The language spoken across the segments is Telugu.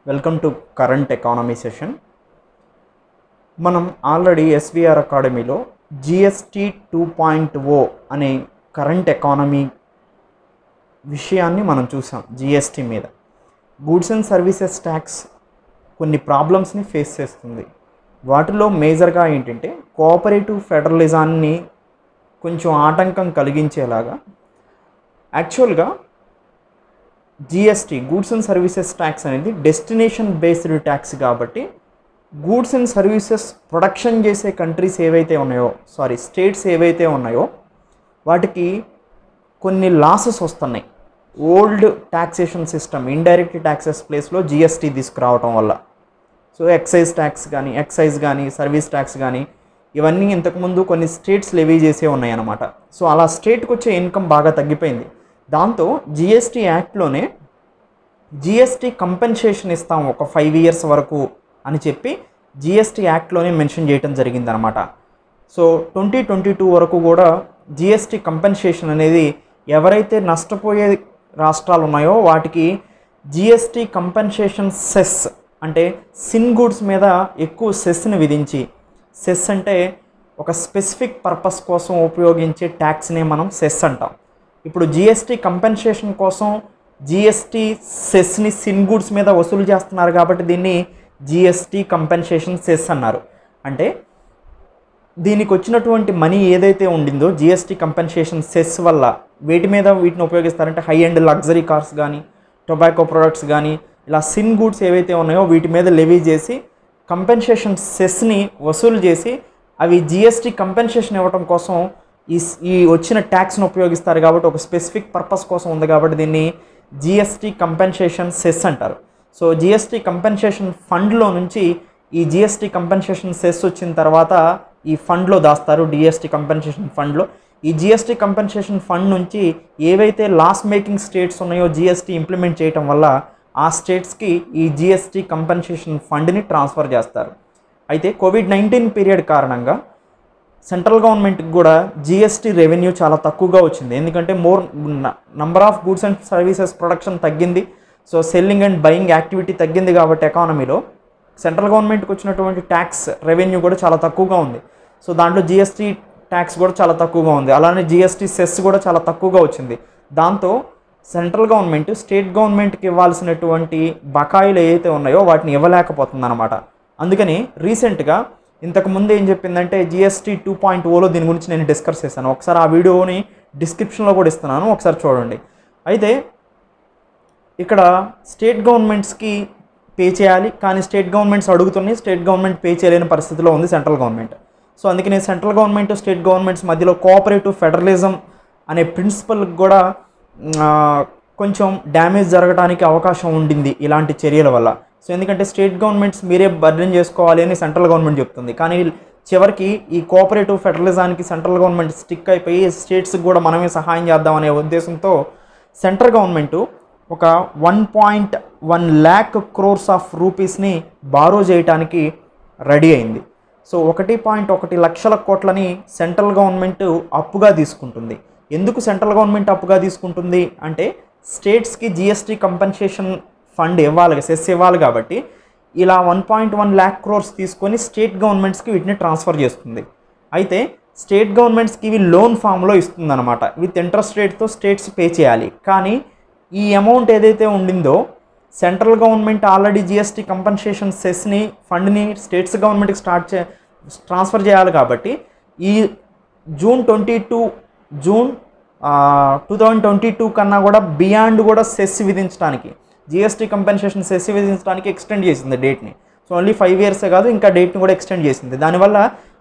Welcome to current economy session. మనం ఆల్రెడీ ఎస్విఆర్ అకాడమీలో జిఎస్టీ 2.0 అనే కరెంట్ ఎకానమీ విషయాన్ని మనం చూసాం. జిఎస్టీ మీద గూడ్స్ అండ్ సర్వీసెస్ ట్యాక్స్ కొన్ని ప్రాబ్లమ్స్ని ఫేస్ చేస్తుంది. వాటిలో మేజర్గా ఏంటంటే కోఆపరేటివ్ ఫెడరలిజాన్ని కొంచెం ఆటంకం కలిగించేలాగా యాక్చువల్గా GST goods and services tax అనేది డెస్టినేషన్ బేస్డ్ ట్యాక్స్ కాబట్టి గూడ్స్ అండ్ సర్వీసెస్ ప్రొడక్షన్ చేసే కంట్రీస్ ఏవైతే ఉన్నాయో స్టేట్స్ ఏవైతే ఉన్నాయో వాటికి కొన్ని లాసెస్ వస్తున్నాయి. Old taxation system indirect taxes ప్లేస్లో జిఎస్టీ తీసుకురావటం వల్ల. సో ఎక్సైజ్ కానీ సర్వీస్ ట్యాక్స్ కానీ ఇవన్నీ ఇంతకుముందు కొన్ని స్టేట్స్ లెవీ చేసే ఉన్నాయన్నమాట. సో అలా స్టేట్కి వచ్చే ఇన్కమ్ బాగా తగ్గిపోయింది. దాంతో జిఎస్టీ యాక్ట్లోనే జిఎస్టీ కంపెన్సేషన్ ఇస్తాం ఒక 5 years వరకు అని చెప్పి జిఎస్టీ యాక్ట్లోనే మెన్షన్ చేయడం జరిగిందనమాట. సో 2022 వరకు కూడా జిఎస్టీ కంపెన్సేషన్ అనేది ఎవరైతే నష్టపోయే రాష్ట్రాలు ఉన్నాయో వాటికి జిఎస్టీ కంపెన్సేషన్ సెస్ అంటే సిన్ గూడ్స్ మీద ఎక్కువ సెస్ని విధించి, సెస్ అంటే ఒక స్పెసిఫిక్ పర్పస్ కోసం ఉపయోగించే ట్యాక్స్నే మనం సెస్ అంటాం. ఇప్పుడు జిఎస్టీ కంపెన్సేషన్ కోసం జిఎస్టీ సెస్ని సిన్ గూడ్స్ మీద వసూలు చేస్తున్నారు కాబట్టి దీన్ని జిఎస్టీ కంపెన్సేషన్ సెస్ అన్నారు. అంటే దీనికి వచ్చినటువంటి మనీ ఏదైతే ఉండిందో జిఎస్టీ కంపెన్సేషన్ సెస్ వల్ల వీటిని ఉపయోగిస్తారంటే హై అండ్ లగ్జరీ కార్స్ కానీ టొబాకో ప్రొడక్ట్స్ కానీ ఇలా సిన్ గూడ్స్ ఏవైతే ఉన్నాయో వీటి మీద లెవీ చేసి కంపెన్సేషన్ సెస్ని వసూలు చేసి అవి జిఎస్టీ కంపెన్సేషన్ ఇవ్వడం కోసం ఈ వచ్చిన ట్యాక్స్ను ఉపయోగిస్తారు కాబట్టి ఒక స్పెసిఫిక్ పర్పస్ కోసం ఉంది కాబట్టి దీన్ని జిఎస్టీ కంపెన్సేషన్ సెస్ అంటారు. సో జిఎస్టీ కంపెన్సేషన్ ఫండ్లో నుంచి ఈ జిఎస్టీ కంపెన్సేషన్ సెస్ వచ్చిన తర్వాత ఈ ఫండ్లో దాస్తారు. జిఎస్టీ కంపెన్సేషన్ ఫండ్లో ఈ జిఎస్టీ కంపెన్సేషన్ ఫండ్ నుంచి ఏవైతే లాస్ మేకింగ్ స్టేట్స్ ఉన్నాయో జిఎస్టీ ఇంప్లిమెంట్ చేయటం వల్ల ఆ స్టేట్స్కి ఈ జిఎస్టీ కంపెన్సేషన్ ఫండ్ని ట్రాన్స్ఫర్ చేస్తారు. అయితే కోవిడ్-19 పీరియడ్ కారణంగా సెంట్రల్ గవర్నమెంట్కి కూడా జిఎస్టీ రెవెన్యూ చాలా తక్కువగా వచ్చింది. ఎందుకంటే number of goods and services production తగ్గింది. So selling and buying activity తగ్గింది కాబట్టి ఎకానమీలో సెంట్రల్ గవర్నమెంట్కి వచ్చినటువంటి ట్యాక్స్ రెవెన్యూ కూడా చాలా తక్కువగా ఉంది. సో దాంట్లో జిఎస్టీ ట్యాక్స్ కూడా చాలా తక్కువగా ఉంది. అలానే జిఎస్టీ సెస్ కూడా చాలా తక్కువగా వచ్చింది. దాంతో సెంట్రల్ గవర్నమెంట్ స్టేట్ గవర్నమెంట్కి ఇవ్వాల్సినటువంటి బకాయిలు ఏవైతే ఉన్నాయో వాటిని ఇవ్వలేకపోతుంది అనమాట. అందుకని రీసెంట్గా ఇంతకుముందు ఏం చెప్పిందంటే జిఎస్టీ 2.0లో దీని గురించి నేను డిస్కస్ చేశాను. ఒకసారి ఆ వీడియోని డిస్క్రిప్షన్లో కూడా ఇస్తున్నాను, ఒకసారి చూడండి. అయితే ఇక్కడ స్టేట్ గవర్నమెంట్స్కి పే చేయాలి, కానీ స్టేట్ గవర్నమెంట్స్ అడుగుతున్నాయి, స్టేట్ గవర్నమెంట్ పే చేయలేని పరిస్థితిలో ఉంది సెంట్రల్ గవర్నమెంట్. సో అందుకని సెంట్రల్ గవర్నమెంట్ స్టేట్ గవర్నమెంట్స్ మధ్యలో కోఆపరేటివ్ ఫెడరలిజం అనే ప్రిన్సిపల్కి కూడా కొంచెం డ్యామేజ్ జరగడానికి అవకాశం ఉండింది ఇలాంటి చర్యల వల్ల. సో ఎందుకంటే స్టేట్ గవర్నమెంట్స్ మీరే బర్డెన్ చేసుకోవాలి అని సెంట్రల్ గవర్నమెంట్ చెప్తుంది, కానీ చివరికి ఈ కోఆపరేటివ్ ఫెడరలిజానికి సెంట్రల్ గవర్నమెంట్ స్టిక్ అయిపోయి స్టేట్స్కి కూడా మనమే సహాయం చేద్దామనే ఉద్దేశంతో సెంట్రల్ గవర్నమెంట్ ఒక 1.1 lakh crores ఆఫ్ రూపీస్ని బారో చేయడానికి రెడీ అయింది. సో 1.1 లక్షల కోట్లని సెంట్రల్ గవర్నమెంట్ అప్పుగా తీసుకుంటుంది. ఎందుకు సెంట్రల్ గవర్నమెంట్ అప్పుగా తీసుకుంటుంది అంటే స్టేట్స్కి జిఎస్టీ కంపెన్సేషన్ ఫండ్ ఇవ్వాలి, సెస్ ఇవ్వాలి కాబట్టి ఇలా 1.1 lakh crores తీసుకొని స్టేట్ గవర్నమెంట్స్కి వీటిని ట్రాన్స్ఫర్ చేస్తుంది. అయితే స్టేట్ గవర్నమెంట్స్కి ఇవి లోన్ ఫామ్లో ఇస్తుందన్నమాట. విత్ ఇంట్రెస్ట్ రేట్తో స్టేట్స్ పే చేయాలి. కానీ ఈ అమౌంట్ ఏదైతే ఉండిందో central government already GST compensation సెస్ని ఫండ్ని స్టేట్స్ గవర్నమెంట్కి ట్రాన్స్ఫర్ చేయాలి కాబట్టి ఈ జూన్ 2022 కన్నా కూడా బియాండ్ కూడా సెస్ విధించడానికి జిఎస్టీ కంపెన్సేషన్ సెస్ విధించడానికి ఎక్స్టెండ్ చేసింది డేట్ని. సో ఓన్లీ 5 years కాదు, ఇంకా డేట్ని కూడా ఎక్స్టెండ్ చేసింది. దానివల్ల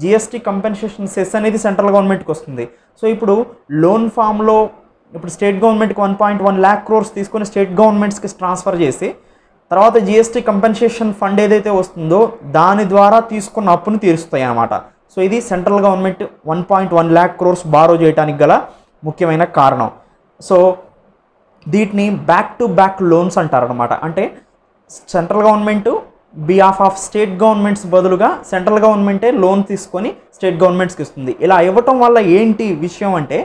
జిఎస్టీ కంపెన్సేషన్ సెస్ అనేది సెంట్రల్ గవర్నమెంట్కి వస్తుంది. సో ఇప్పుడు లోన్ ఫామ్లో ఇప్పుడు స్టేట్ గవర్నమెంట్కి 1.1 lakh crores తీసుకొని స్టేట్ గవర్నమెంట్స్కి ట్రాన్స్ఫర్ చేసి తర్వాత జిఎస్టీ కంపెన్సేషన్ ఫండ్ ఏదైతే వస్తుందో దాని ద్వారా తీసుకున్న అప్పును తీరుస్తాయి అన్నమాట. సో ఇది central government 1.1 lakh crores borrow చేయడానికి గల ముఖ్యమైన కారణం. సో వీటిని బ్యాక్ టు బ్యాక్ లోన్స్ అంటారనమాట. అంటే central government behalf of state governments బదులుగా సెంట్రల్ గవర్నమెంటే లోన్ తీసుకొని స్టేట్ గవర్నమెంట్స్కి ఇస్తుంది. ఇలా ఇవ్వటం వల్ల ఏంటి విషయం అంటే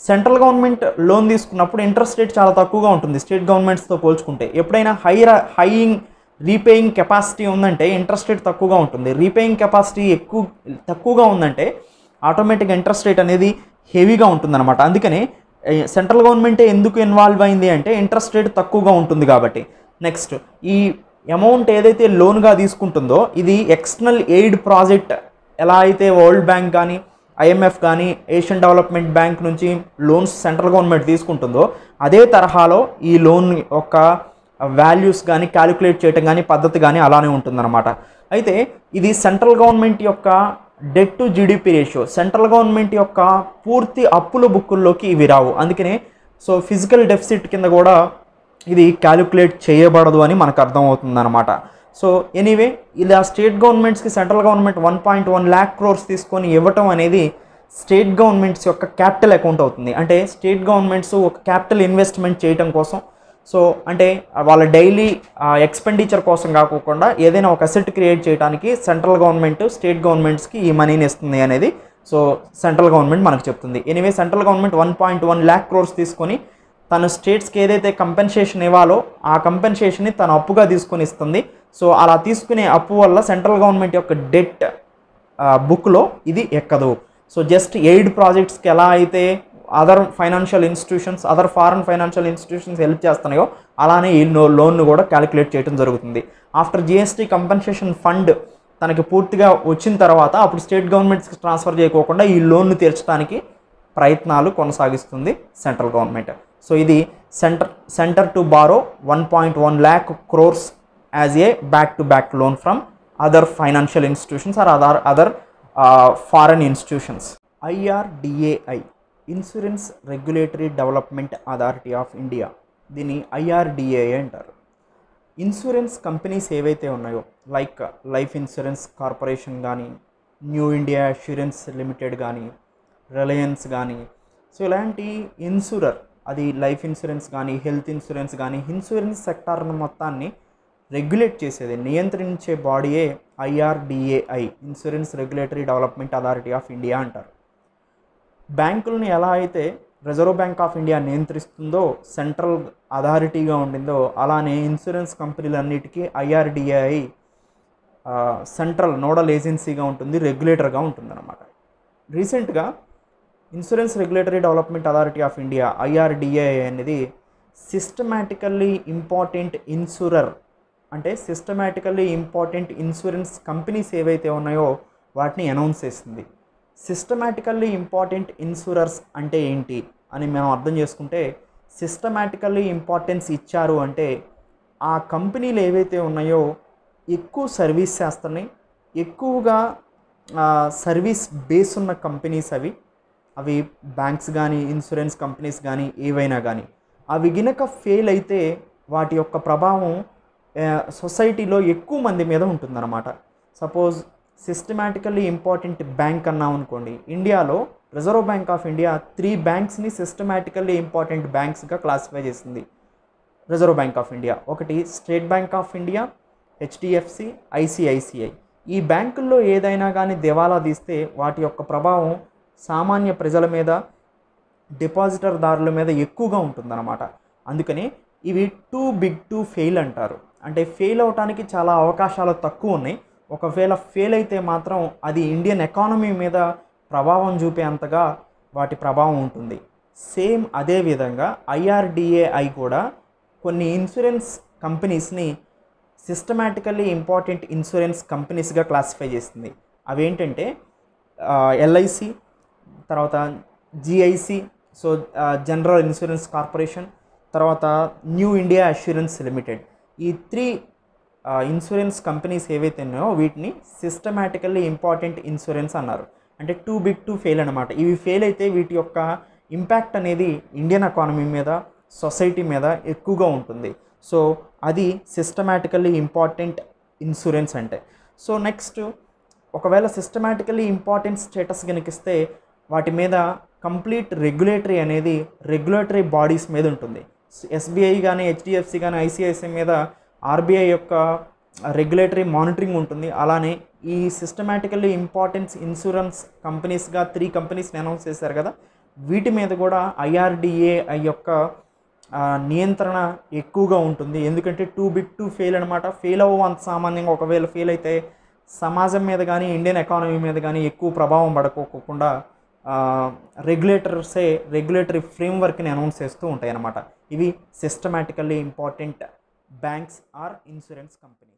సెంట్రల్ గవర్నమెంట్ లోన్ తీసుకున్నప్పుడు ఇంట్రెస్ట్ రేట్ చాలా తక్కువగా ఉంటుంది స్టేట్ గవర్నమెంట్స్తో పోల్చుకుంటే. ఎప్పుడైనా రీపేయింగ్ కెపాసిటీ ఉందంటే ఇంట్రెస్ట్ రేట్ తక్కువగా ఉంటుంది. రీపేయింగ్ కెపాసిటీ తక్కువగా ఉందంటే ఆటోమేటిక్గా ఇంట్రెస్ట్ రేట్ అనేది హెవీగా ఉంటుందన్నమాట. అందుకని సెంట్రల్ గవర్నమెంటే ఎందుకు ఇన్వాల్వ్ అయింది అంటే ఇంట్రెస్ట్ రేట్ తక్కువగా ఉంటుంది కాబట్టి. నెక్స్ట్, ఈ అమౌంట్ ఏదైతే లోన్గా తీసుకుంటుందో ఇది ఎక్స్టర్నల్ ఎయిడ్ ప్రాజెక్ట్, ఎలా అయితే వరల్డ్ బ్యాంక్ కానీ ఐఎంఎఫ్ కానీ ఏషియన్ డెవలప్మెంట్ బ్యాంక్ నుంచి లోన్స్ సెంట్రల్ గవర్నమెంట్ తీసుకుంటుందో అదే తరహాలో ఈ లోన్ యొక్క వాల్యూస్ కానీ క్యాలిక్యులేట్ చేయటం కానీ పద్ధతి కానీ అలానే ఉంటుందన్నమాట. అయితే ఇది సెంట్రల్ గవర్నమెంట్ యొక్క debt to GDP ratio, central government యొక్క పూర్తి అప్పుల బుక్కుల్లోకి ఇవి రావు. అందుకనే సో ఫిజికల్ డెఫిసిట్ కింద కూడా ఇది క్యాలిక్యులేట్ చేయబడదు అని మనకు అర్థమవుతుంది అనమాట. సో ఎనీవే, ఇలా స్టేట్ గవర్నమెంట్స్కి సెంట్రల్ గవర్నమెంట్ 1.1 lakh crores తీసుకొని ఇవ్వటం అనేది స్టేట్ గవర్నమెంట్స్ యొక్క క్యాపిటల్ అకౌంట్ అవుతుంది. అంటే స్టేట్ గవర్నమెంట్స్ ఒక క్యాపిటల్ ఇన్వెస్ట్మెంట్ చేయడం కోసం, సో అంటే వాళ్ళ డైలీ ఎక్స్పెండిచర్ కోసం కాకుండా ఏదైనా ఒక అసెట్ క్రియేట్ చేయడానికి సెంట్రల్ గవర్నమెంట్ స్టేట్ గవర్నమెంట్స్కి ఈ మనీని ఇస్తుంది అనేది సో సెంట్రల్ గవర్నమెంట్ మనకు చెప్తుంది. Anyway, central government 1.1 lakh crores తీసుకొని తను స్టేట్స్కి ఏదైతే కంపెన్సేషన్ ఇవ్వాలో ఆ కంపెన్సేషన్ని తను అప్పుగా తీసుకొని ఇస్తుంది. సో అలా తీసుకునే అప్పు వల్ల సెంట్రల్ గవర్నమెంట్ యొక్క డెట్ బుక్లో ఇది ఎక్కదు. సో జస్ట్ ఎయిడ్ ప్రాజెక్ట్స్కి ఎలా అయితే other financial institutions, other foreign financial institutions help చేస్తున్నాయో అలానే ఈ లోన్ను కూడా క్యాలిక్యులేట్ చేయడం జరుగుతుంది. ఆఫ్టర్ జిఎస్టీ కంపెన్సేషన్ ఫండ్ తనకి పూర్తిగా వచ్చిన తర్వాత అప్పుడు స్టేట్ గవర్నమెంట్స్కి ట్రాన్స్ఫర్ చేయకోకుండా ఈ లోన్ను తీర్చడానికి ప్రయత్నాలు కొనసాగిస్తుంది సెంట్రల్ గవర్నమెంట్. సో ఇది centre to borrow 1.1 lakh crores as a back to back loan from other financial institutions or other foreign institutions. IRDAI, insurance regulatory development authority of India, దీన్ని IRDAI అంటారు. ఇన్సూరెన్స్ కంపెనీస్ ఏవైతే ఉన్నాయో లైక్ లైఫ్ ఇన్సూరెన్స్ కార్పొరేషన్ కానీ, న్యూ ఇండియా అష్యూరెన్స్ లిమిటెడ్ కానీ, రిలయన్స్ కానీ, సో ఇలాంటి ఇన్సూరర్, అది లైఫ్ ఇన్సూరెన్స్ కానీ హెల్త్ ఇన్సూరెన్స్ కానీ ఇన్సూరెన్స్ సెక్టార్ను మొత్తాన్ని రెగ్యులేట్ చేసేది, నియంత్రించే బాడీయే IRDAI, insurance regulatory development authority of India అంటారు. బ్యాంకులను ఎలా అయితే రిజర్వ్ బ్యాంక్ ఆఫ్ ఇండియా నియంత్రిస్తుందో, సెంట్రల్ అథారిటీగా ఉండిందో, అలానే ఇన్సూరెన్స్ కంపెనీలన్నిటికీ IRDAI సెంట్రల్ నోడల్ ఏజెన్సీగా ఉంటుంది, రెగ్యులేటర్గా ఉంటుందన్నమాట. రీసెంట్గా insurance regulatory development authority of India IRDAI అనేది సిస్టమాటికల్లీ ఇంపార్టెంట్ ఇన్సూరర్, అంటే సిస్టమాటికల్లీ ఇంపార్టెంట్ ఇన్సూరెన్స్ కంపెనీస్ ఏవైతే ఉన్నాయో వాటిని అనౌన్స్ చేసింది. సిస్టమాటికల్లీ ఇంపార్టెంట్ ఇన్సూరర్స్ అంటే ఏంటి అని మనం అర్థం చేసుకుంటే, సిస్టమాటికల్లీ ఇంపార్టెన్స్ ఇచ్చారు అంటే ఆ కంపెనీలు ఏవైతే ఉన్నాయో ఎక్కువ సర్వీస్ చేస్తున్నాయి, ఎక్కువగా సర్వీస్ బేస్ ఉన్న కంపెనీస్ అవి బ్యాంక్స్ కానీ ఇన్సూరెన్స్ కంపెనీస్ కానీ ఏవైనా కానీ అవి గినక ఫెయిల్ అయితే వాటి యొక్క ప్రభావం సొసైటీలో ఎక్కువ మంది మీద ఉంటుందన్నమాట. సపోజ్ సిస్టమాటికల్లీ ఇంపార్టెంట్ బ్యాంక్ అన్నాం అనుకోండి, ఇండియాలో రిజర్వ్ బ్యాంక్ ఆఫ్ ఇండియా 3 బ్యాంక్స్ని సిస్టమాటికల్లీ ఇంపార్టెంట్ బ్యాంక్స్గా క్లాసిఫై చేసింది. రిజర్వ్ బ్యాంక్ ఆఫ్ ఇండియా ఒకటి, state bank of India, HDFC, ICICI. ఈ బ్యాంకుల్లో ఏదైనా కానీ దివాలా తీస్తే వాటి యొక్క ప్రభావం సామాన్య ప్రజల మీద, డిపాజిటర్దారుల మీద ఎక్కువగా ఉంటుందన్నమాట. అందుకని ఇవి టూ బిగ్ టు ఫెయిల్ అంటారు. అంటే ఫెయిల్ అవడానికి చాలా అవకాశాలు తక్కువ ఉన్నాయి. ఒకవేళ ఫెయిల్ అయితే మాత్రం అది ఇండియన్ ఎకానమీ మీద ప్రభావం చూపేంతగా వాటి ప్రభావం ఉంటుంది. సేమ్ అదే విధంగా IRDAI కూడా కొన్ని insurance కంపెనీస్ని systematically important insurance కంపెనీస్గా classify చేస్తుంది. అవేంటంటే LIC, తర్వాత GIC, so general insurance corporation, తర్వాత న్యూ ఇండియా అష్యూరెన్స్ లిమిటెడ్. ఈ 3 ఇన్సూరెన్స్ కంపెనీస్ ఏవైతే ఉన్నాయో వీటిని సిస్టమాటికల్లీ ఇంపార్టెంట్ ఇన్సూరెన్స్ అన్నారు. అంటే టూ బిగ్ టు ఫెయిల్ అనమాట. ఇవి ఫెయిల్ అయితే వీటి యొక్క ఇంపాక్ట్ అనేది ఇండియన్ ఎకానమీ మీద, సొసైటీ మీద ఎక్కువగా ఉంటుంది. సో అది సిస్టమాటికల్లీ ఇంపార్టెంట్ ఇన్సూరెన్స్ అంటే. సో నెక్స్ట్, ఒకవేళ సిస్టమాటికల్లీ ఇంపార్టెంట్ స్టేటస్ కనిపిస్తే వాటి మీద కంప్లీట్ రెగ్యులేటరీ అనేది రెగ్యులేటరీ బాడీస్ మీద ఉంటుంది. SBI కానీ HDFC కానీ ICICI మీద RBI యొక్క రెగ్యులేటరీ మానిటరింగ్ ఉంటుంది. అలానే ఈ సిస్టమాటికల్లీ ఇంపార్టెన్స్ ఇన్సూరెన్స్ కంపెనీస్గా 3 కంపెనీస్ని అనౌన్స్ చేశారు కదా, వీటి మీద కూడా IRDAI యొక్క నియంత్రణ ఎక్కువగా ఉంటుంది. ఎందుకంటే టూ బిగ్ టు ఫెయిల్ అనమాట. ఫెయిల్ అవ్వ అంత సామాన్యంగా, ఒకవేళ ఫెయిల్ అయితే సమాజం మీద కానీ ఇండియన్ ఎకానమీ మీద కానీ ఎక్కువ ప్రభావం పడుకోకుండా రెగ్యులేటరీ ఫ్రేమ్వర్క్ని అనౌన్స్ చేస్తూ ఉంటాయి అన్నమాట. ఇవి systematically important banks or insurance company.